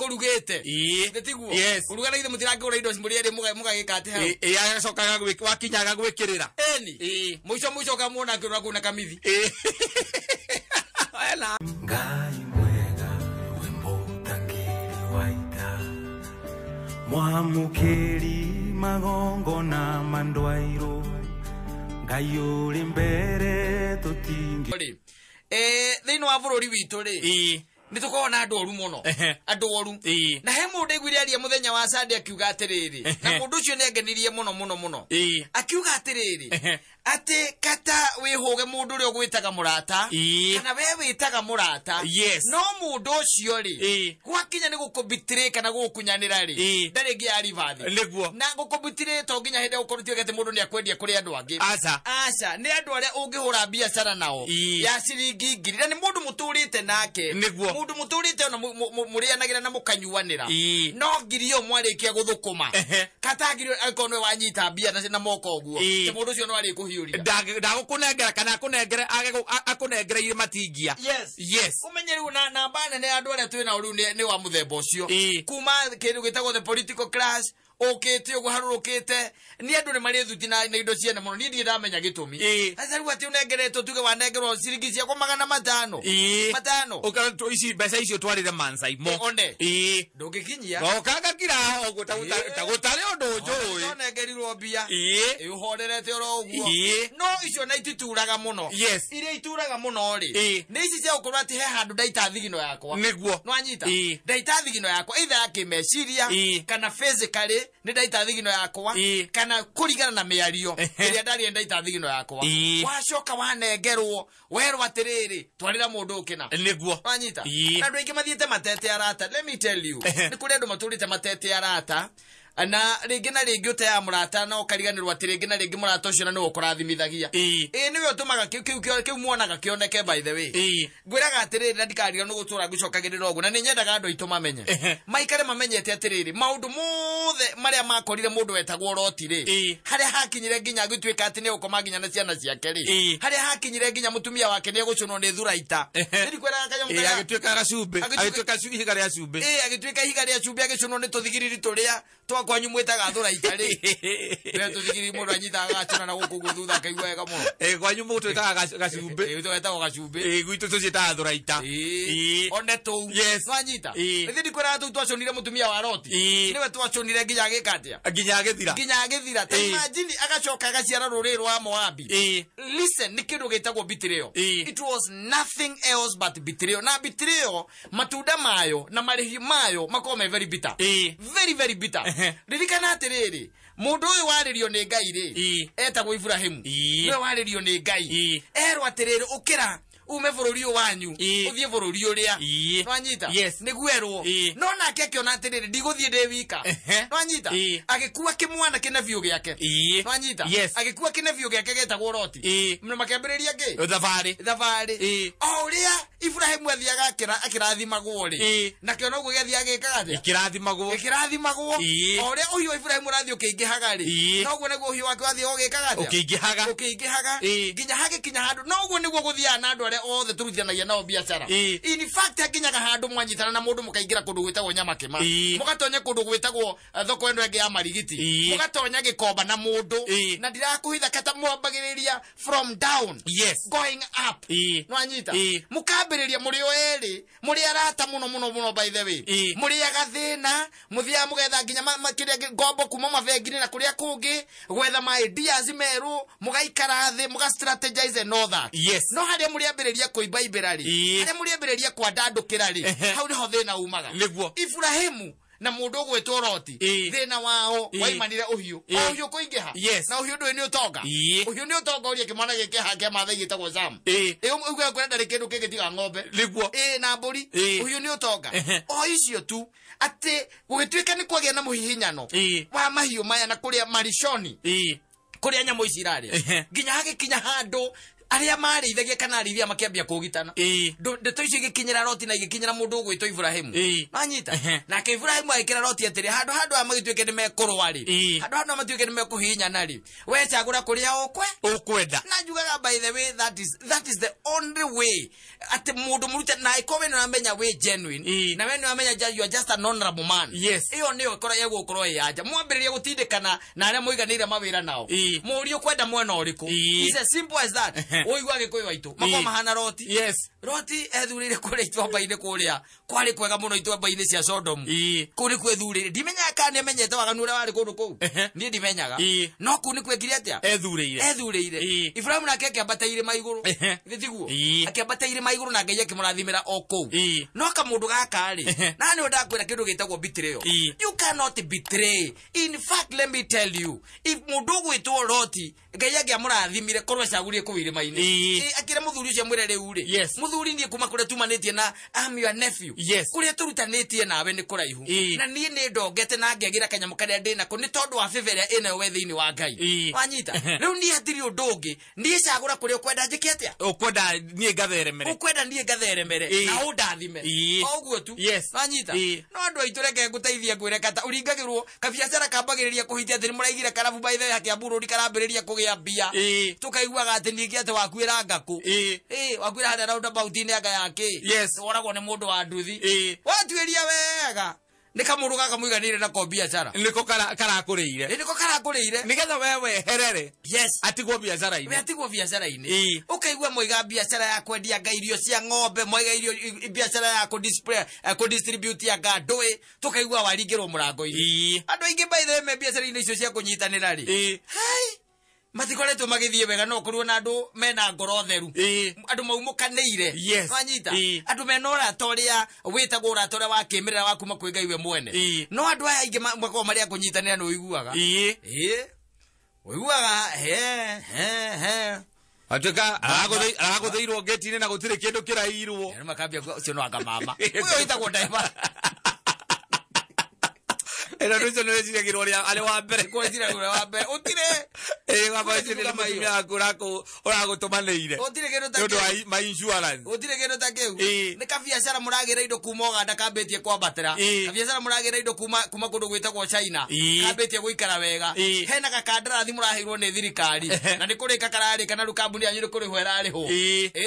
kurugete Ndetiguo uruga naithe mutirangura indo muri mugagika ati hau agacokaga wakinyaga gwikirira eni muico kamuona kirura kuna kamithi Ngai mwega wimbo tangiri waita mwamukiri magongo na mandwairo Ngai uri mbere tutingi thini wa bururi witu ri nitukona andu oru muno andu oru na he mundu igwire aria muthenya wa Sunday akiuga atiriri na mundu ucio nengenirie muno akiuga atiriri ate kata wihuge mundu uri ogwitaga murata kana we witaga murata no mundu ucio ri gwakinya ni gukobitire kana gukunyanira ri ndari ngi ari vathi na gukobitire to nginya hinde ukorutio gete mundu ni akwendia kuri andu angi aca ni andu aria ungihura biacara nao ya ciringi ngiri na ni mundu muturite nake mundu muturite ona murianagira na mukanyuanira no ngiri yo mwarikia guthukuma kata ngiri akonwe wanyita bia na moko oguo ti mundu ucio no ari kuhiuria ndagukunengera kana akunengere akunengereire matingia umenyeru na namba nene andu aria twina uru ni wa muthemba ucio kuma kindu gitagwo the political class okete ugo harurukite ni andu ni mari thuti na indo ciene muno ni ndi ndamenya gitumi asa riu ati unengeretwo tuge wanengerwo ciringi cia 500 ukara ici mbeca icio twarire mansai mo one ndugikinyia gokaga kira ogo tagutare undu njui onengerirwo mbia uhorerete oro uguo no icio na itituraga muno iria ituraga muno ri ni ici cia ukorwa ati he handu ndaita thigino yakwa niguo no anyita ndaita thigino yakwa either ya kimeciria kana physically ni ndaita thigino yakwa kana kurigana na miario iria ndari ndaita thigino yakwa wacoka wanengerwo werwa atiriri twarira mundu ukina niguo anyita na andu ingi mathiete matete arata let me tell you ni kuri andu maturite matete arata na ringi na ringi utaya murata no kariganirwa ati ringi na ringi murata ucio na ni ukurathithagia niwe utumaga kiu muonaga kioneke by the way gwiraga atiriri na ndikariga no gutura gucokagirira ogu na ni nyendaga andu aitu mamenye maikare mamenyete atiriri maundu mothe maria makorire mundu wetagwo roti ri haria hakinyire nginya gutwika ati ni ukoma nginya na ciana ciake ri haria hakinyire nginya mutumia wake ni gucunwo ni thuraita ndi kwiraga kanyamutaya agitwika gacumbe agitwika ihiga ria cumbe agitwika ihiga ria cumbe agicunwo ni tuthigiriri turia twakwanyu mwetaga thuraita ri ni tuthigiri mundu anyitaga gacuna na guku guthutha akaigua wega muno kwanyu mundu wetaga gacumbe twetagwo gacumbe gwitu tucietaga thuraita one tu twanyita ithi ndikwiraga tu twacunire mutumia wa roti niwe twacunire nginya agikatia nginya agithira imagine agacoka agaciara ruri rwa Moabi listen ni kindu gitagwo betrayal it was nothing else but betrayal na betrayal matunda mayo na marihi mayo makome very bitter very bitter ririkana atiriri mundu uyu waririo ni Ngai ri etagwo Ibrahimu niwe waririo ni Ngai erwa atiriri ukira ume bururi wanyu uthie bururi uria nwanyita niguerwo no nake akiona atiriri ndiguthie ndi wika nwanyita agikua kimwana kina biu giake nwanyita agikua kina biu giake getagwo Roti mna makambiriria ngi thavari o uria Ibrahimu athiaga akirathimagwo ri nakio no gugethi agikaga ati ikirathimagwo o uria uhiu Ibrahimu rathi ukiingihaga ri no guo niguo uhiu wake wathi ugikaga ati ukiingihaga nginya hagikinya handu no guo niguo guthia na andu aria othe turutithanagia nao biacara in fact akinyaga handu mwanyitana na mundu mukaingira kundu gwitagwo Nyamakima mugatonya kundu gwitagwo thoko endo enge ya marigiti mugatonya gikomba na mundu na ndirakuhitha kata mwambagiriria from down going up nwanyita mukambiriria muri oeri muri arata muno by the way muri agathina muthia mugetha nginya makiria ngombo kuma mavengini na kuria kungi gwetha ma ideas meru mugaikara thi muga strategize and all that no haria muri ambiriria kuimba ibirari haria muri ambiriria kwandandukira ri hau niho thina umaga Ibrahimu na mundu gwetwo Roti thina wao waimanire uhiu kuingiha na uhiu ndwe ni utonga uhiu ni utonga uria kimwana gike hake matha igitagwo Zam uguo kwenda ri kindu kigitiga ng'ombe na mburi uhiu ni utonga o icio tu ati gugitwika ni kwagia na muhihinyano wa mahiu maya na kuria marishoni kuria nyamu icirari nginya hagikinya handu aria mari ithagia kana arithia makiambia kugitana ndeto icio igikinyira Loti na igikinyira mundu gwitwo Ibrahimu manyita na ke Ibrahimu aikira Loti atiri handu amagituike ni mekurwari handu amatuike ni mekuhinya nari we chagura kuria ukwenda na njugaga by the way that is the only way ati mundu murute na ikowe na menya we genuine na we no amenya you are just an honorable man iyo niyo ikora yegukoro yaja mwambiririe gutindikana na aria muiganire mawira nao muri ukwenda mwena uriku it's as simple as that oigwa gikoi waitu makoma hana Loti ethurire kuria itwamba-ine kuria kwari kwega muno itwamba-ine cia Sodom kuri kwethurire ndimenya kana emenyete waganura wari kundu kou ni ndimenyaga no kuni kwekire atia ethurire Ibrahimu nake akiambataire maiguru githiguo akiambataire maiguru na Ngai akimurathimira o kou no kamundu gaka ri na ni ndakwira kindu gitagwo betrayal you cannot betray. In fact, let me tell you, if mundu gwitwo Loti Ngai akiamurathimire korwa cagurie kuwire maine akira muthuri ucio mwirere uri muthuri nie kuma kuria tumanetie na I'm your nephew kuria turutanetie nawe ni kuraihu na nie ni ndongete na ngegira kanyamu karia ndina ko ni tondu wa favor ina we thiini wa Ngai wanyita riu nie hatiri undu ungi nie cagura kuria ukwenda njike atia ukwenda nie gatheremere na undathime oguo tu wanyita no andu aitureke nguteithia ngwire kata uringagirwo kabiacara kambagiriria kuhitia thiri muraigire karabu by the way bururi karambiriria kugia mbia tukaiguaga ati ningi ati wakwira ngaku wakwira hada round about ine anga yake woragwo ni mundu wa nduthi watuiria wega nikamuruga kamuiganire na ko biacara niko karakureire nigetha wewe herere atigwo biacara ine ukaigwa moiga biacara ya kwendia ngairio cia ng'ombe moiga irio biacara ya display ko distribute ya ngandwe tukaigwa waringirwo murango ine andu aingi by the way biacara ine icio cia kunyitanira ri matikoretwo magithie wega no kurwo na andu mena ngoro theru andu maumukaneire wanyita andu mena uratoria witagwo uratoria wa kimirira wa kuma kwi Ngai we mwene no andu aya ingi mwako maria kunyitanira no iguaga uiguaga atuka aragutheirwo ngeti-ine na gutire kindu kirairwo makambia ucio no anga mama uyo itagwo ndaiba era ruzo no decía que roria ale wa mbere ko decía que wa mbere utire ngapa decía ni mutumia akurako orago tomaneire utire que no ta que my insurance utire que no ta que ni ka biacara muragira indo kuma Uganda kambetie kwa batera biacara muragira indo kuma kundu gwitagwo China kambetie guikara wega hena ka kandarathi murahirwo ni thirikari na ni kurika karari kana rukambuni anyu kuri hwera riho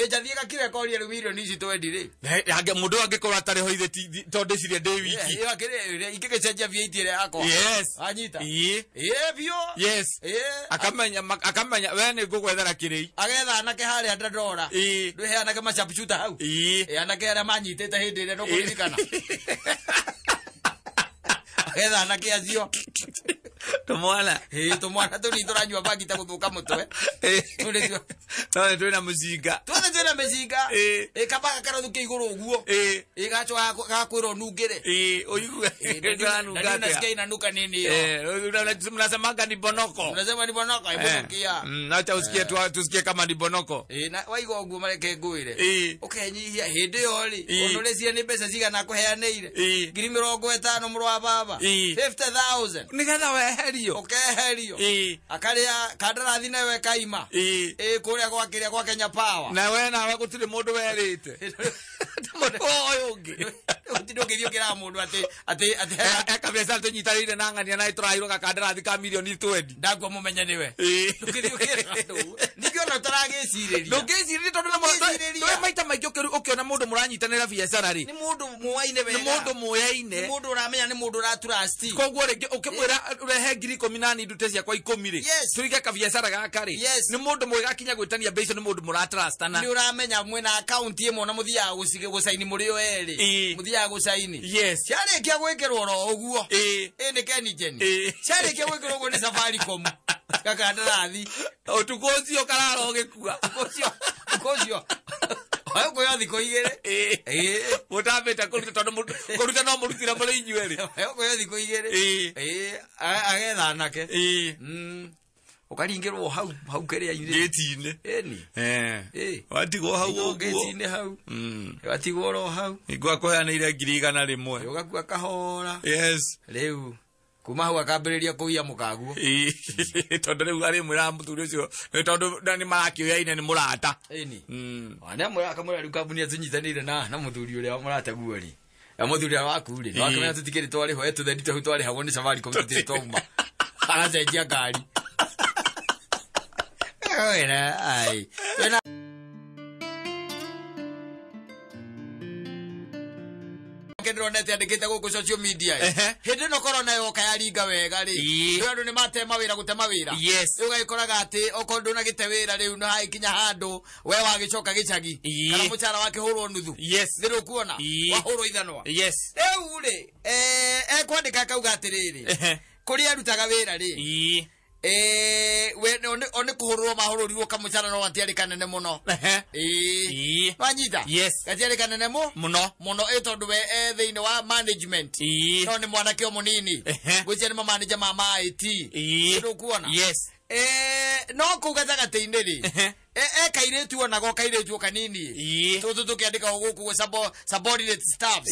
njathie gakire koria ri milioni ici twendi ri mundu angikorwo atari ho ithe tondu ciria ndi wiki ikigecenjia VAT yako anyita bio akamenya we ni ngugwethera kirei agetha anake haria ndora ndwe anake machapuchuta hau anake aria manyitete hindi ire no kuririkana agetha anake acio tumwana tuni turanyua bangi ta guthuka mutwe twina mucinga kabaga karothuke iguru uguo gacho gakwiro nungire uiguga nasikia nuka nini mnasemanga ni bonoko mnasema ni bonoko ibonokia acha tusikie kama ni bonoko na waigo uguo mareke nguire ukenyihia hindi yori onorecia ni mbeca cigana kuheaneire 50,000 muru wa baba 50,000 nigetha weherio ukeherio akaria kandarathi nawe kaima kuria gwakiria gwa Kenya Power na we nawe gutire mundu werite oyo ngi utindo githio kira mundu ati kabisa tunyitarire na ngania na iturahiro ka kandarathi ka milioni 20 ndagwa mumenya niwe ukithio kira nikio no taragiciriria ndugiciriria tondu na mundu we maita maingĩ ukiona mundu muranyitanira biacara ri ni mundu muwaine wega ni mundu muyaine ni mundu uramenya ni mundu uratrust koguo ringi ukimwira urehe 10,000 ndute ciakwa 10 ri turige ka biacara gaka ri ni mundu mwega kinya gwitania mbeca ni mundu muratrustana ni uramenya mwena account imwe na muthia gusaini muri yo eri muthia gusaini cyari kia gwikirwo ro uguo ni Kengen cyari kia gwikirwo go ni Safaricom kakandarathi utukocio kararo gikua ukocio ayo ko yathi ko igere mutambeta kuruta no murutira muri inyueri ayo ko yathi ko igere agetha nake ukaringirwo hau keria geti-ine watigwo hau uguo geti-ine hau watigwo ro hau igwa kuheanire 100,000 rimwe ugakua kahora riu kuma hau akambĩrĩria kũiya mũkaguo tondũ rĩu arĩ mwĩra mũthuri ũcio tondũ nĩ marakĩoyaine nĩ mũrata ĩni nĩ mũraka mũrĩa rĩu kambuni atũnyitanĩire na mũthuri ũrĩa mũrataguo rĩ mũthuri ũrĩa waku rĩ wakĩmenya tũtikĩrĩ twarĩho tũthendi tũu twarĩhagwo nĩ Safaricom tũtirĩ twauma aracenjia ngari ai kendronete andikite guku social media hindi no corona yoka yaringa wega ri andu ni matema wira gutema wira ugagikoraga ati okondu na gite wira riu no haikinya handu we wagicoka gicagi kana mucara wake hurwo nuthu ndiru kuona wahurwo ithanwa riu ri kwandika kauga atiriri kuri arutaga wira ri we one kuhurwo mahururirwo kamucara no atiari kanene muno wanyita gatiari kanene muno tondu we thiini wa management no ni mwanake munini gwicia ni manager ma IT ndu kuona no kugaza gateinde ri kairetu ona go kairetu kanini tutu tukiandika guku subordinate staffs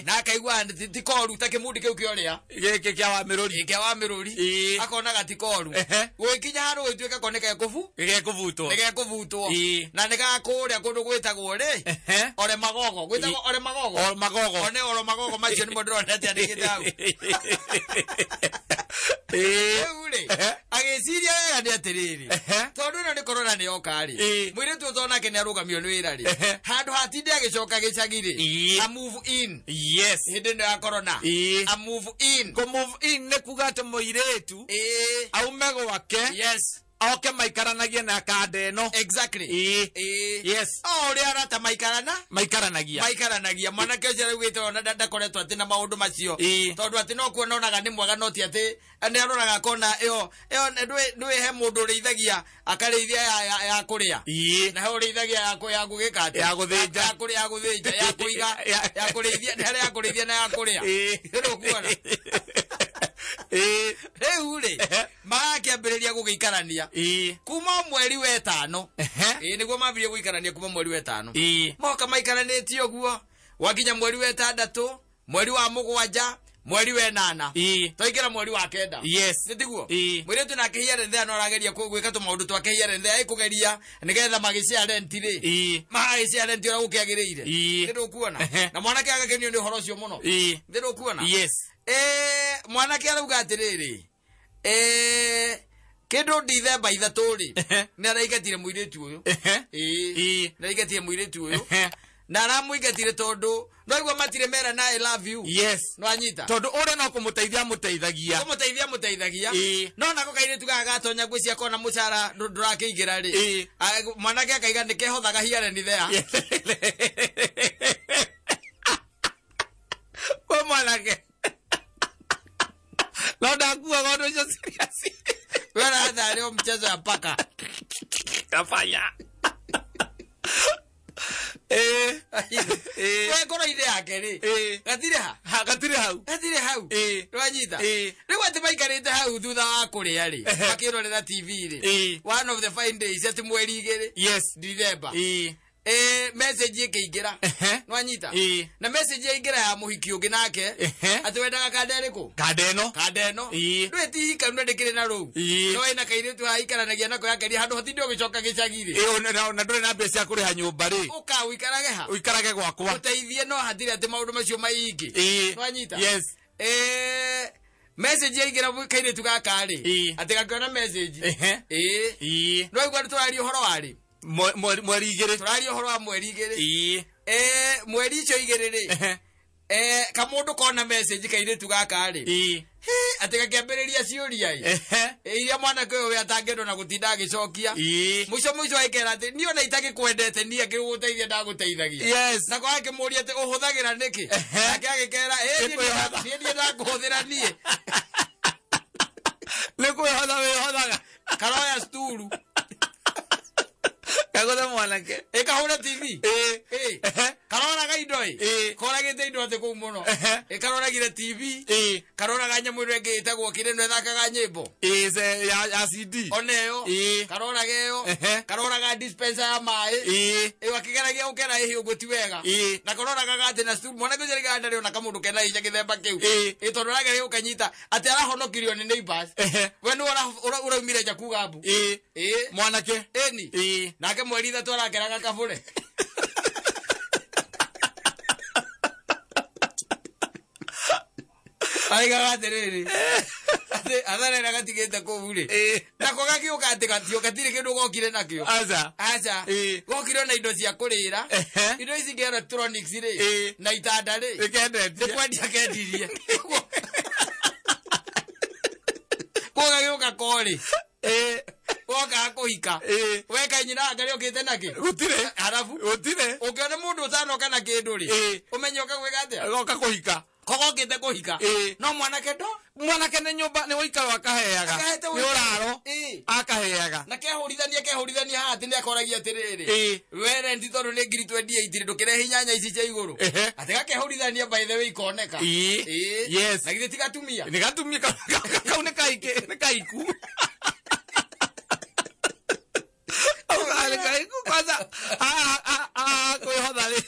na kaigwa tikoru takimundi kiu kioria gike kya wa miruri akona gatikoru gwikinya haru gituika koneka gekuvutwo na nikakuria kundu gwitagwo ri ore magogo gwitagwo ore magogo macio ni modro ndete andikitau ageciria wega ni atiriri tondu no ni corona ni okari mwire tu tona ke ni arugamio ni wira ri handu hatinde agicoka gicagiri a move in hindi no ya corona a move in ne kugate moiretu aumego wake oke maikaranagia na kande no exactly ori arata maikaranagia mana ke jere gwite ona dada koretwo ati na maundu macio tondu ati no kuona onaga ni mwaga no ti ati ane aroraga kona iyo ndwe he mundu reithagia akareithia ya kuria na he reithagia ya gugikate ya guthinja ya guthinja ya kuiga ya kureithia ndare ya kureithia na ya kuria ndio kuona ule makiambiriria gugikarania kuma mweri wa 5 niguo mabirie guikarania kuma mweri wa 5 moka maikaranitie oguo wakinya mweri wa 6 mweri wa 7 mweri wa 8 toikira mweri wa 9 nitiguo mwiri tu na kihia rende no arageria gwika tu maundu twa kihia rende ai kugeria nigetha magicia rent ri magicia rent ora gukiagiriire ndio kuona na mwanake agakenio ni horo ucio muno ndio kuona mwanake arauga atiriri kindu December 3 ni araigatire muiretu uyu araigatire muiretu uyu na aramuigatire tondu no igwa matire mera na I love you no anyita tondu ore no kumuteithia muteithagia no nako kairetu gagatonya gwicia kona mucara ndurakiigira ri mwanake akaiga nikehothaga hiare ni there kwa mwanake Lauda kuwa godo jo serious. Wala hata leo mchezo ya paka. Kafanya. Wewe kora ide yake ri. Gatire hau. Twanyita. Riu ati maikarite hau thutha wa kuria ri. Akirorera TV ri. One of the fine days ati mweri 2 December. Message ikiingira nwanyita na message yaingira ya muhiki ungi nake ati wendaga kande eno ndweti kanwa ndikire na ru no ina kairitu haikaranagia nako yake handu hatindi ugicoka gicagiri na ndure na mbeca kuriha nyumba ri uka uikarage gwakwa uteithie no hatire ati maundu macio maingi nwanyita message yaingira kairitu gaka ri ati gakiona message no igwa turario horo wari mweri 2 turario horo wa mweri 2 mweri icio 2 ri kamundu kona message kairetu gaka ri ati gakiambiriria ciuria iria mwana kwe we atangendo na gutinda agicokia muico aikera ati ni ona itagikwendete ni akiguteithia ndaguteithagia na kwa akimuria ati uhuthagira niki akagikera ni ndakuhuthira ni lekwe hothaga karoya sturu kagoda mwanake ekahura TV karora gaidoi oi koragite indo ate ku muno ikaroragire TV karoraga nyamu rege itagwo kire no thakaga nyimbo se ya CD oneyo karoraga yo karoraga dispenser ya mai wakigeragia ukera hihi uguti wega na karoraga gate na stool mwana gujeri ganda reo na kamundu kena inya githemba kiu itondoraga reo kanyita ati arahonokirio ni neighbors we no uraumire ja kugabu mwanake eni nake mweri thatu arakeraga kabure aiga gaterere adare na gatigeta ko bure na ko gakio katikatio katire kindu gokire nakio aza gokire na indo cia kurira indo ici nge electronics ri na itanda ri ikendete kwendia kendirie ko gakio kakori woka kuhika weka nyina ngari okite naki gutire arafu gutire ukiona mundu utanoka na kindu ri umenye okagwika atia goka kuhika kogokite kuhika no mwanake ndo mwanake ne nyumba ne woikaro akaheaga ni uraro akaheaga na kehurithania hati ne akoragia atiriri were nditoru ne ngiri 28 ndukire hinyanya ici cia iguru atiga kehurithania by the way ikoneka yes na githiti gatumia ni gatumia kau ne kaike ne kaiku ale kaiku kwanza kuihodhari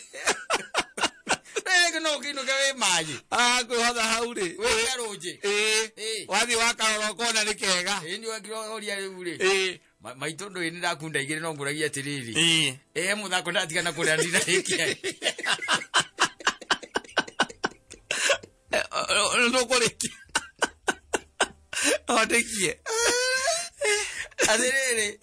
no kinu ke maji kuihodha hauri we garoje wathi wakarora kona ni kega ni wakiro oria ri maitondo ini ndakunda igire no nguragia atiriri muthako ndatigana kuria ndina hikia no koreki odekie atiriri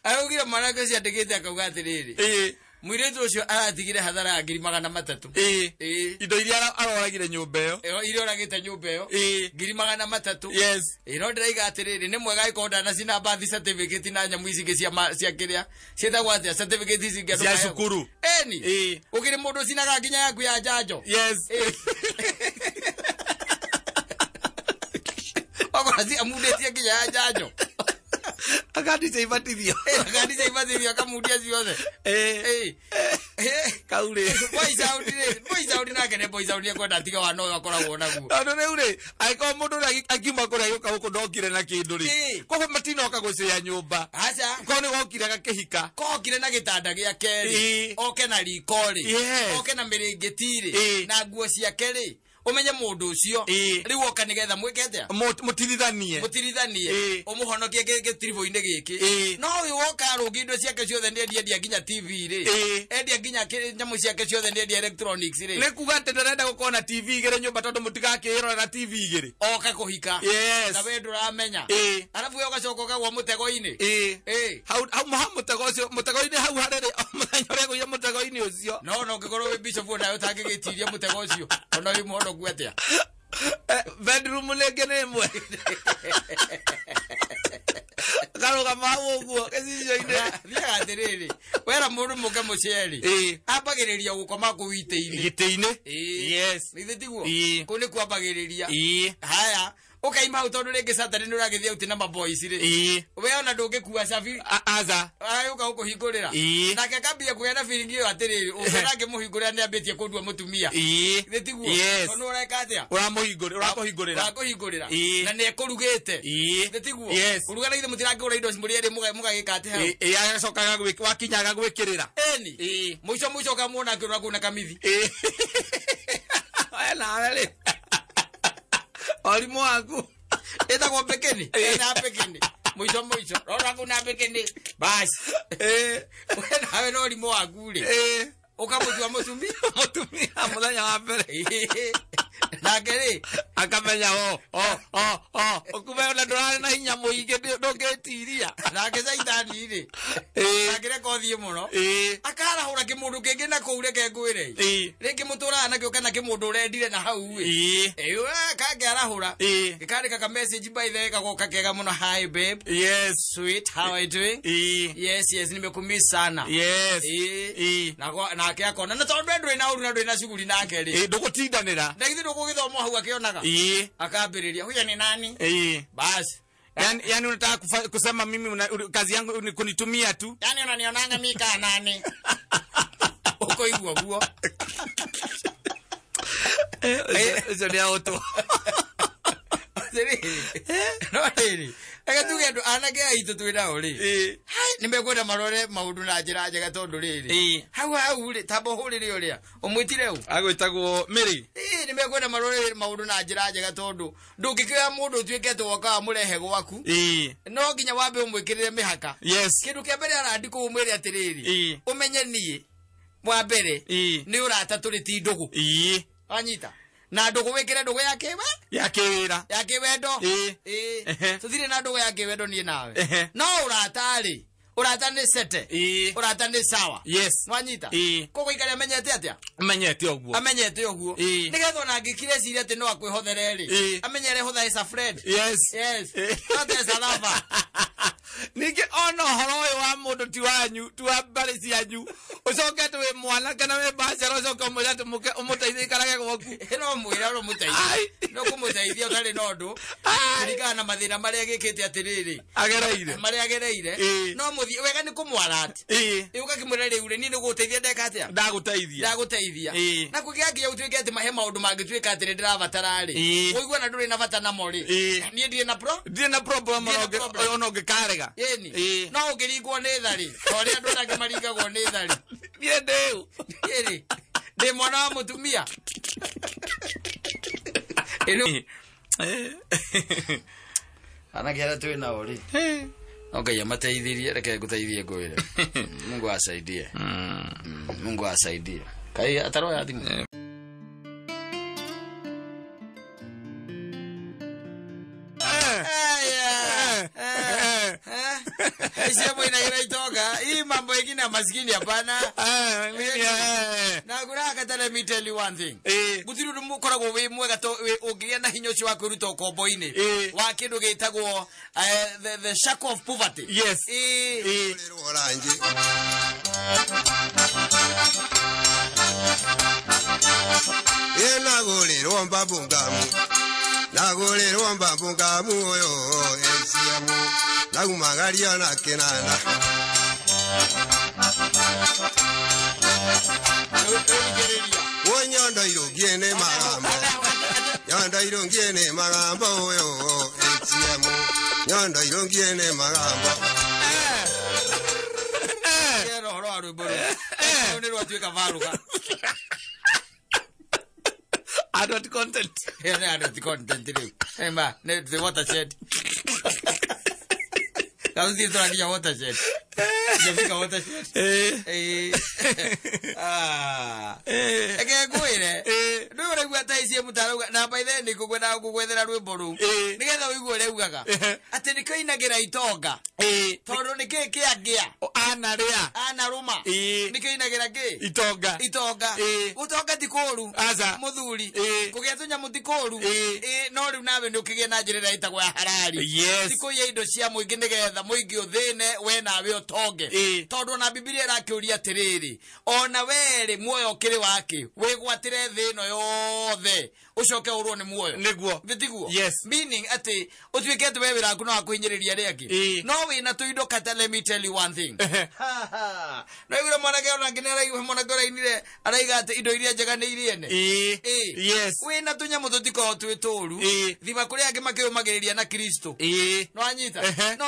ayugira maraka cia ndegete akauga atiriri mwiretu ucio aratigire hathara ya 300 indo iria aroragire nyumba iyo irio oragite nyumba iyo 300 yes no ndiraiga atiriri ni mwega ikonda na cina bathi certificate na nyamu ici ngi cia kiria cietagwo atia certificate ici ngi cia cukuru eni ukiri mundu cinaga nginya yaku ya njanjo yes wakati amudetie nginya ya njanjo akandise ibatithio akamudia ciothe kaure boy sound na kene boy sound yako ndatiga wano akoragwo naguo tondu riu ri aiko mundu akiuma kuria yuka guku ndokire na kindu ri koguo matinoka gucia nyumba aca ko ni gokire gakihika kokire na gitanda gia keri oke na riko ri oke na miringiti ri na nguo cia keri umenye mundu ucio riu oka nigetha mwikete mutirithanie umuhonokie gitirivo-ini giki no uyu woka arugi indo ciake ciothe ndendia nginya TV ri endia nginya nyamu ciake ciothe ndendia electronics ri ni kuga ati ndarenda gukona TV igire nyumba tondu mutigakirora TV igire oka kuhika na we nduramenya arafu we ugacoka ukagwa mutego-ini hau mutego-ini hau harere muthenya uria guia mutego-ini ucio no ngikorwo wi bishop na utangigitiria mutego ucio ona wi muhono gwetia bedroom lege ne mwe karuga mawo guo kesijo ine thia atiriri wera mundu muke mucieri ambagiriria gukoma ku wite-ini yes nithitiguo kuni kwambagiriria haya ukaima hau tondu ringi Saturday ni uragithia uti na maboys ri we ona ndungikua cabi aza ayuka ukuhingurira nake kambia kuenda feeling iyo atiriri urange muhingurira ni ambitie kundua mutumia nithitiguo tondu ureka atia urakuhingurira na ni ekurugite nithitiguo urugana ithe mutirangura indo muri eri mugagika ati hau agacokaga wakinyaga gwikirira eni muico kamuona kirura kuna kamithi nawe ri olimu waku etagwo pekeni na pekeni muico rora kuna pekeni basi nawe no olimu waku ri ukamutua mutumia muthenya wa mbere nake ri akamenya ukume na ndorari na hinya muingi ndungitiria nake caitani ri nake kothie muno akarahura kimundu kingi na kuure ke ngwire ringi mutura na kio kana kimundu urendire na hau we kage arahura gikandika ka message by the gagoka kega muno hi babe yes sweet how are you doing yes nimekumiss sana nake akona na tondu ndwe na uru na ndwe na shughuli nake ri ndugutindanira ndagithi ndugugithoma hau akionaga akambiriria huyu ni nani basi yani unataka kusema mimi kazi yangu ni kunitumia tu yani unanionanga mimi kana nani uko hivyo guo Eso ni auto. No riri. Ega tuge andu anake aitu twina uri. Hai nimekwenda marore maundu na njira njega tondu riri. Hau ri tabo huriri uria. Umwitire u. Agwitagwo Mary. Nimekwenda marore maundu na njira njega tondu ndungikira mundu tuike twoka murehe gwaku. No nginya wambe umwikirire mihaka. Yes. Kindu kia mbere arandiko umwire atiriri. Umenye nie. Wa mbere ni urata turi ti ndugu. Anyita. Na ndugu wikire ndugu yake we? Yake wira. Yake wendo? Tuthire na ndugu yake wendo nie nawe. No uratari. Urata ni sete. Urata ni sawa. Yes. Nwanyita. Koko ikare amenyete atia? Amenyete oguo. Amenyete oguo. Nigetho na ngikire ciria ati no akwihothere ri. Amenyere hotha is a friend. Yes. Yes. Not as a lover. Nige ono horo wa mundu ti wanyu, tu abale cianyu. Ucoke tu we mwana kana we bacero ucoke muya tu muke umuteithie karage gwaku. No mwira ro muteithie. No kumuteithia utari nondu. Kirikana na mathina maria gikite atiriri. Agereire. Maria agereire. No muthie wega ni kumwarati. Iuka kimwira riu ni guteithia ndeka atia? Ndaguteithia. Na kugia ngiya utwike ati mahe maundu mangitwika atiri ndirabatara ri. Uigua na nduri na bata namo ri. Nie ndire na problem ono ngikarega. Yeni. No ugiringwo ni thari. Ori andu nangi maringagwo ni thari. Nie ndeu. Yeni. Ndi mwana wa mutumia. Eno. Anagera tu na ori. Okay, amateithirie reke nguteithie ngwire. Mungu asaidie. Mungu asaidie. Kai ataroya thimu. Sema inagira itoka. Hii mambo ingine maskini hapana. Na gura katale me tell you one thing. Guthiru mukoragwo wi mwega to ungigia na hinyo cio wakuruta ukombo-ini. Wa kindu gitagwo the shackle of poverty. Yes. Nagulirwo mbabungamu. Nagulirwo mbabungamu oyo esiamu. Nagumagaria na kinana. Wonyondo irugiene magambo. Nyondo irugiene magambo oyo esiamu. Nyondo irugiene magambo. Quiero horo aruburu. Ni rwatuika varuga. Adult content. Yeah, adult content today. Hey ma, the watershed. Kamu sih tuh dia watershed. Jadi kau watershed. Eke gue ne. Dulu orang gue tahu sih mutaro. Napa ini ni gue na gue dera dua boru. Ni kan tahu gue lewat kan. Ate ni kau ina kira itoga. Toro ni ke agia. Ana rea. Ana Roma. Ni kau ina kira ke. Itoga. Utoga tikoru. Aza. Muthuri. Kugia tu nyamu tikoru. No riu nawe ni ukigia na njira itagwo ya harari. Yes. Tiko ye indo cia muingi nigetha muingi uthine we nawe utoge. Tondu na Biblia irakiuria atiriri. Ona weri muoyo kiri wake. Wigwatire thino yothe. Ucoke urwo ni muoyo. Niguo. Bitiguo. Yes. Meaning ati utwike ati wewe raku no akuhinyiriria riaki. No we na tuindo kata let me tell you one thing. No yule mwanake ona nginera iwe mwanake inire araiga ati indo iria njega ni iriene. Yes. We na tunyamu tutiko twitoru. Thiba kuri angi makiumagiriria na Kristo. No anyita.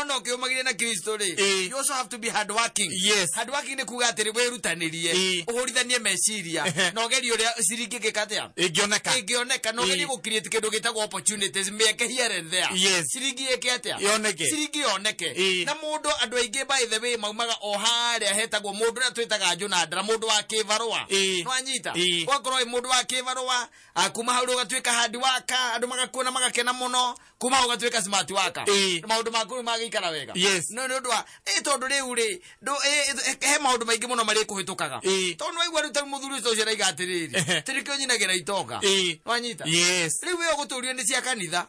No kiumagiriria na Kristo ri. You also have to be hard working. Yes. Hard working ni kuga atiri wirutanirie. Uhurithanie meciria. No geri uria ciringi gikatia. Igioneka no geri go create kindu gitagwo opportunities meke here and there. Yes. Ciringi eke atia. Yoneke. Ciringi yoneke. Na mundu andu aingi by the way maumaga o haria hetagwo mundu na twitaga Jonadra mundu wa kivarua. No anyita. Wakorwo mundu wa kivarua akuma hau gatwika hard worker andu magakuona magakena muno kuma ugatwika smart worker. Maundu makuru magikara wega. Yes. No ndwa tondu riu ri he maundu maingi muno mari kuhitukaga. Tondu waigua riu taru muthuri ucio raiga atiriri. Tirikio nyinagira itoga. Wanyita. Yes. Riu we guturio ni cia kanitha.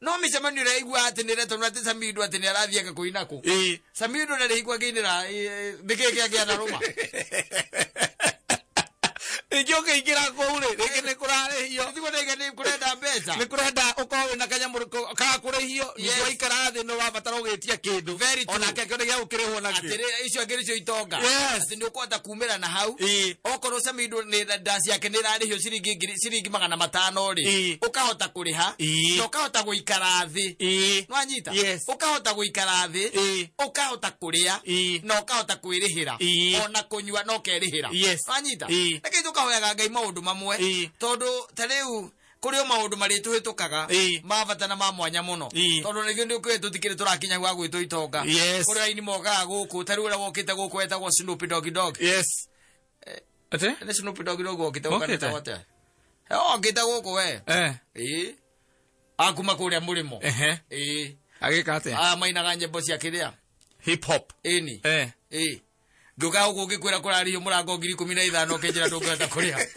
No micemanio iraigua ati nire tondu ati Samido ati ni arathiaga kuinaku. Samido na rihigua kinira ndikeke agia na Roma. Njoke igira kure reke ne kurare hiyo. Ndiko ndege ni kurenda wa mbeca nikurenda ukowe na kanyamuru ka kurihio ni ikara thi no wabatara ugetia kindu ona keke ngi ukirihwo na ki icio ngiricio itonga ati ni ukwata kumira na hau okorwo samido ni ndasi yake ni rarihio ciringi 500 ri ukahota kuriha no ukahota guikara thi nwanyita ukahota guikara thi ukahota kuria no ukahota kwirihira ona kunywa no kerihira nwanyita reke tukahoyaga Ngai maundu mamwe tondu tariu kuri maundu mari tuhitukaga mabatana ma mwanya muno tondu nigio ndi tutikire turakinya gwa gwitu itonga kuri aini mokaga guku tariu ura wokite guku etagwo Snoop Dogg ate ne Snoop Dogg wokite ukanita wate okite guku we akuma kuria murimo agika ate mainaga nyimbo cia kiria hip hop ini Guka uko gikwira kurari murango 15 kenjira ndungata kuria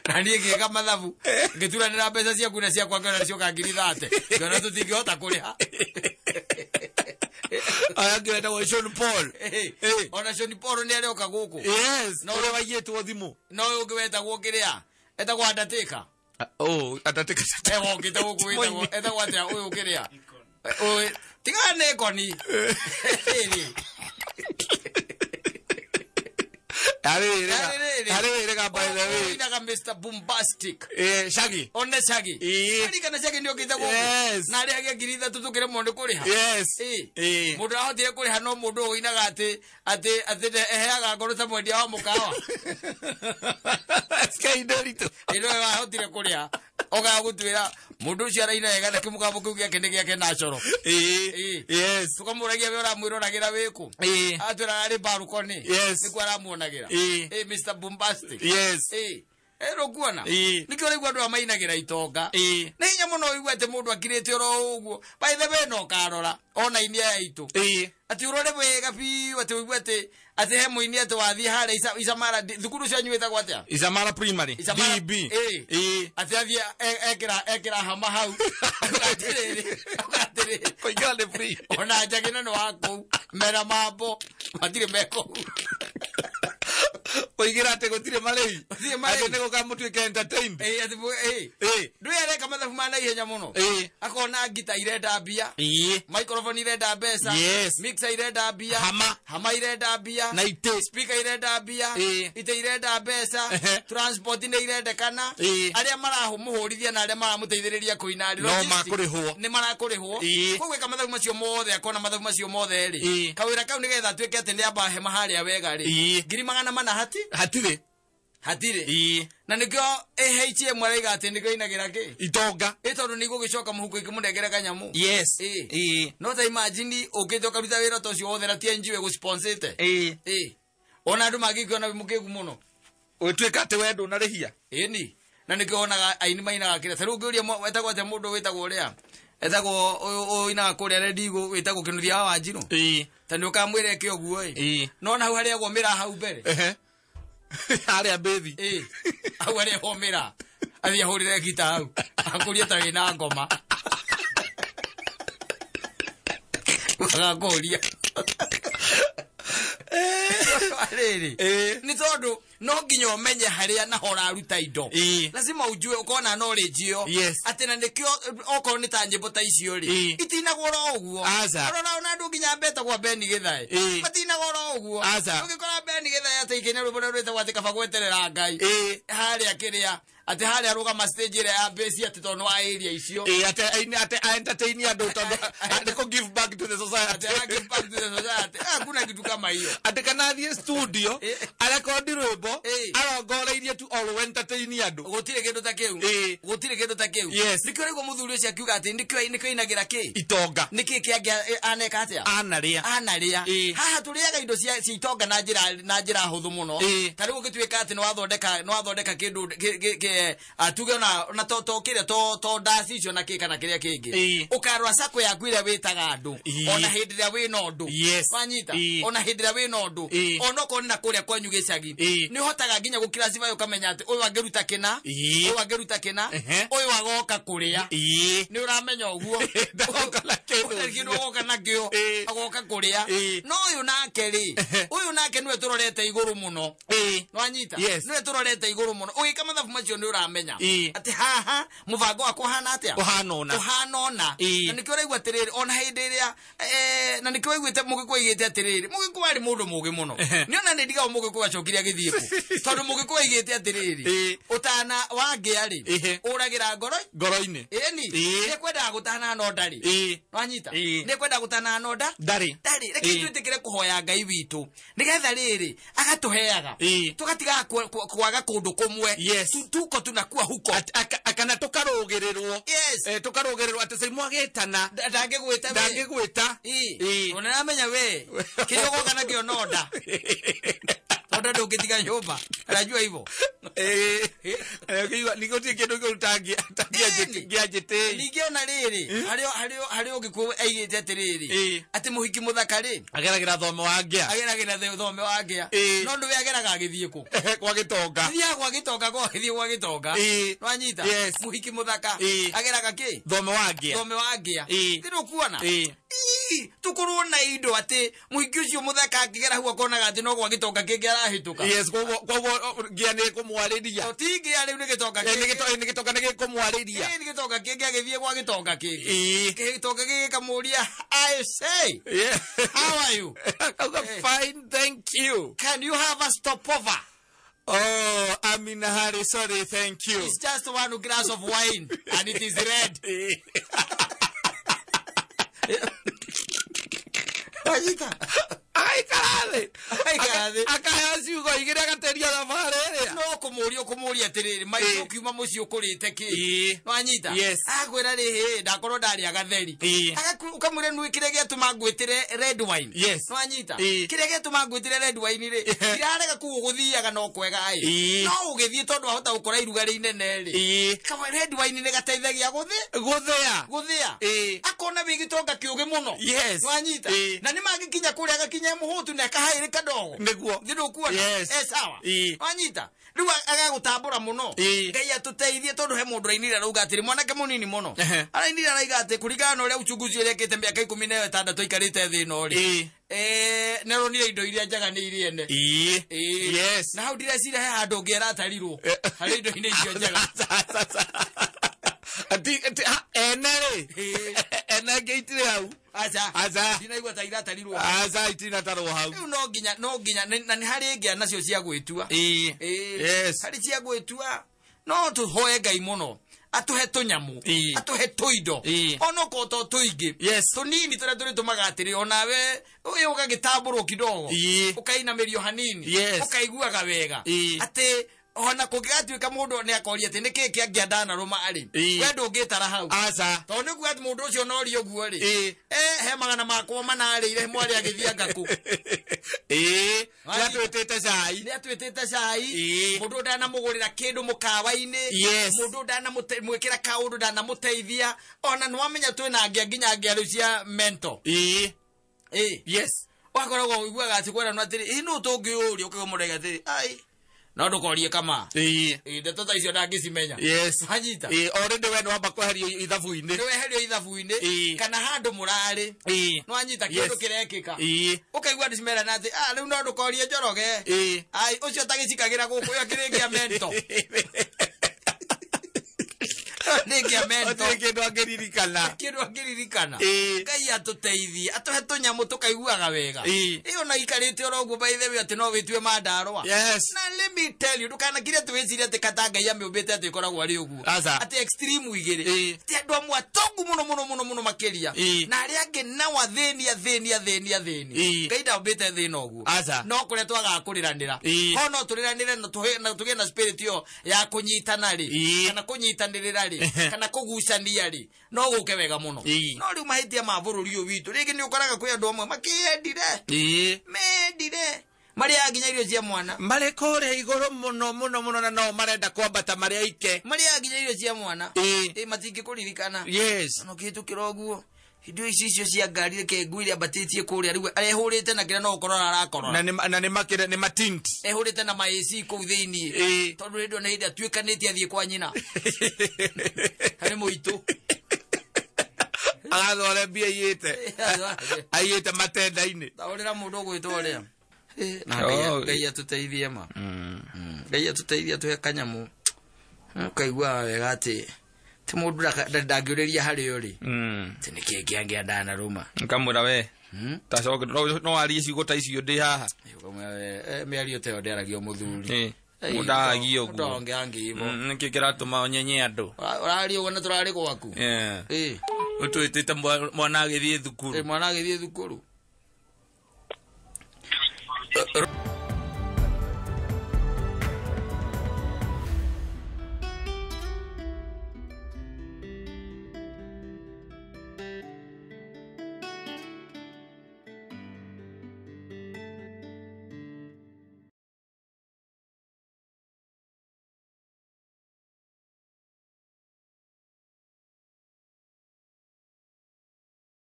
Nani ngeka mathabu ngituranira mbeca cia kuna cia kwangana cio kangiri 30 ngona tutingihota kuria aya ngirenda wa Sean Paul ona Sean Paul ni arioka guku no ure waiyetwo thimu no ungweta gukiria eta kwa Undertaker Undertaker ngita guku eta kwa tia uyu ukiria tigane koni Are ga by the way inaga Mr Bombastic Shaggy onne Shaggy ani kana Shaggy ndio kita go na ari age girida tutukire mundu kuriha mundu ahotire kuriha no mundu inaga ati eheaga ngoro ta mwendia wa mukawa sky dorito ino ahotire kuriha oga gutwira mundu cio araina ega na kimukambo kiu giake ni giake natural tukamuragia we uramwiroragira wiku atwira ari barukoni ni kwara muonagira Mr Bombastic ero kuona nikio rigwa ndo amainagira itonga ni nya muno igwete mundu akirite oro uguo by the way no karora ona inia yaitu ati urore wega bi ati igwete ati he muini ati wathi hare Isamara thukuru cia nyweta gwatia Isamara primary DB ati athia ekira hama hau atire koigale free ona njagina no wako mera mambo matire meko oigira ate gutire marei ate nego kamutwike entertained ati ndui areka mathabu mana ihenya muno akona ngita irenda mbia microphone irenda mbeca mixer irenda mbia hama irenda mbia na ite speaker irenda mbia ite irenda mbeca transport ni irenda kana aria marahumuhurithia na aria maramuteithiriria kuina no makurihwo ni marakurihwo kogwe kamathabu macio mothe akona mathabu macio mothe ri kawira kau ni getha twike ati ni amba hema haria wega ri 400 hatire na nikio HM maraiga ati ndiko inagira ki itonga tondu ni gugicoka muhuko ikimunegera kanyamu no ta imagine ukito karuta wira tocio wothe na TNG we sponsete ona andu magikiona mukigu muno utwika ati wendo na rihia ni na nikio onaga aini mainaga kira taru ngiuria wetagwo ate mundu wetagwo uria etagwo ina kuria redigo wetagwo kinuthia wa Wanjiru tani ukamwire ki oguo no na hau haria gomira hau mbere aria bethi hau haria gomira athia hurire gita hau akuria ta wina ngoma akakuria ni tondu no nginya umenye haria na horaruta indo lazima ujue ukona knowledge yo ati na nikio okorwo ni ta nyimbo ta icio ri itinagwo uguo orora ona ndu nginya mbeta kwa Beni Githai matinagwo uguo ugikora Beni Githai ati ikenya rubona rwita gwatika bagweterera Ngai haria kiria ati haria rugama stage ire ya base ati tono area icio ati entertain andu tondu ndiko give back to the society give back to the society hakuna kitu kama hiyo ati kana thie studio arekondi rwimbo arongoreirie tu all entertain andu gutire kindu ta kiu nikio rego muthuri ucio akiuga ati nikio inagira ki itonga niki kiangia aneka atia anaria haha turiaga indo cia itonga na njira huthu muno tariu gitwika ati no wathondeka kindu atuge na to kire to dasi icio na kika na kiria kingi ukarwa sako ya gwire witaga andu ona hindira we no ndu wanyita ona hindira we no ndu ona ko na kuria kwanyu gicagi ni hotaga nginya gukirasiva ukamenya ati uyu angeruta kina uyu angeruta kina uyu agoka kuria ni uramenya uguo agoka nakio agoka kuria no uyu nake ri uyu nake niwe turorete iguru muno nwanyita niwe turorete iguru muno ugika mathabu macio ni uramenya ati haha muvango wako hana atia uhanona na nikio raigwa atiriri ona hindi iria na nikio waiguite mugikwa igite atiriri mugikwa ari mundu mugi muno ni ona ni ndiga mugikwa acokiria githie ku tondu mugikwa igite atiriri utana wangia ri uragira ngoro-ini ni kwenda gutana no ndari nwanyita ni kwenda gutana no ndari reke twitikire kuhoya Ngai witu nigetha riri agatuheaga tugatiga kwaga kundu kumwe tuko tunakua huko akana tukarugirirwo tukarugirirwo ati sai mwagitana ndangigwita ona namenya we kidogo kana kio noda oda ndungitiga nyumba arajua hivyo niko tikindo kurutangia ngiajite nigiona riri hario gikuo aigite atiriri ati muhiki muthakari ageragira thome wangia no ndu ageraga githie ku kwa gitonga kwa gitonga kwa gitonga nwanyita muhiki muthaka ageraga ki thome wangia ndiru kuona tukurwo na indo ati muhiki ucio muthaka akigera hu akonaga ati no kwa gitonga kingi arahituka kwa ngia ni kumwariria tingi ari ni gitonga ni kumwariria ni gitonga kingi agithie kwa gitonga kingi gitonga kingi kamuria I say how are you fine thank you can you have a stopover oh I'm in a hurry sorry thank you it's just one glass of wine and it is red Ajita ai karale akayasi ugo igira gateria da fare no kumuria tiriri mai ukiuma muci ukurite ki nwanyita agwira rihi ndakorwo ndari agatheri ukamwire nui kire giatuma ngwitire red wine nwanyita kire giatuma ngwitire red wine ri irarega ku guthiaga no kwega ai no ugithie tondu ahota gukora iruga ri nene ri kama red wine ni gateithagia guthia akona bigitonga kiuge muno nwanyita na ni magikinya kuria gakinya muhutu na kahaire kadogo niguo ndio kuona sawa wanyita riu agagutambura muno Ngai atuteithie tondu he mundu rainira rauga atiri mwanake munini muno arainira raiga ati kurigana uria uchunguzi urekete miaka 16 ikarite thi no ri nero ni indo iria njaga ni irie ne na hau ndirecira he handu ngiera atarirwo hari indo ine icio njaga ati enere geitire hau aza dinaigwa taira tarirwo itina tarwo hau no nginya na ni hari ngia nacio cia gwitua hari cia gwitua no tuhoe Ngai muno atuhe tunyamu atuhe tuindo ono ko to tuingi tunini tore turi tumagatiri onawe uyu ugagitamburwo kidogo ukaina merio hanini ukaiguaga wega ati ona kugatuika mundu ni akoria ati niki kiangiandana ruma ari we ndungitara hau tondu ku ati mundu ucio no ri oguo ri he magana makwa manarire mwari agithia ngaku ni atwitete cai mundu ndana mugurira kindu mukawa-ini mundu ndana mwikira kaundu ndana muteithia ona nwamenya twina nginya ngiaru cia mento wakoragwo uiguaga ati kwera no atiri no tungiuria ukigumurega ati ai no ndukorie kama ndeto ta icio ndangicimenya hanyita already we nwamba kweherio ithabu-ini ni weherio ithabu-ini kana handu murari no anyita kindu kirekika ukaigua ndicimera na ati riu no ndukorie njoroge ai ucio tagicikagira guku yo kiringia mento Nigia mento kindu angiririkana Ngai atuteithie atuhe tunyamu tukaiguaga wega iyo na ikarite oroguo by the way ati no witue mandarwa na let me tell you ndukana kire tuwecire ati kata Ngai ameumbite ati ikoragwo ari uguo ati extreme igiri ati andu amwe atongu muno makiria na aria angi nawa thenia Ngai ndaumbite thina uguo no kuria twaga kuriranira no turiranire na tuge na spirit yo ya kunyitana ri kana kunyitanirira ri kana kugucania ri no guke wega muno no riu mahitia ma bururi uyu witu rigi ni ukoraga kwi andu amwe makiendire mendire mari aginya irio cia mwana mari kore iguru muno na no marenda kwambata mari aike mari aginya irio cia mwana matingi kuririkana no kitu kiroguo indo icio cia ngari ke nguire abatetie kuria riu arehurite na kira no korora arakorora na ni makire ni matint ehurite na maisi ku thiini tondu rindo na hida tuikanite athie kwa nyina hari muito agathore bia ayite matenda-ini taurira mundu gwitwo ria na ngai atuteithie ma ngai atuteithie tuhe kanyamu kaigua wega ati ti mundu ndangĩũrĩria harĩ uri ti niki kĩangia ndana ruma nkamwĩra we tacoke no warie ciugo ta icio ndi haha mĩario ta ĩyo ndĩaragio mũthuri mũndagio ũguo ndonge angivo nĩkĩ kĩratũma ũnyenye andũ ũrari ũguo na tũrarĩ gwaku ũtwĩtĩte mwana agĩthiĩ thukuru mwana agĩthiĩ thukuru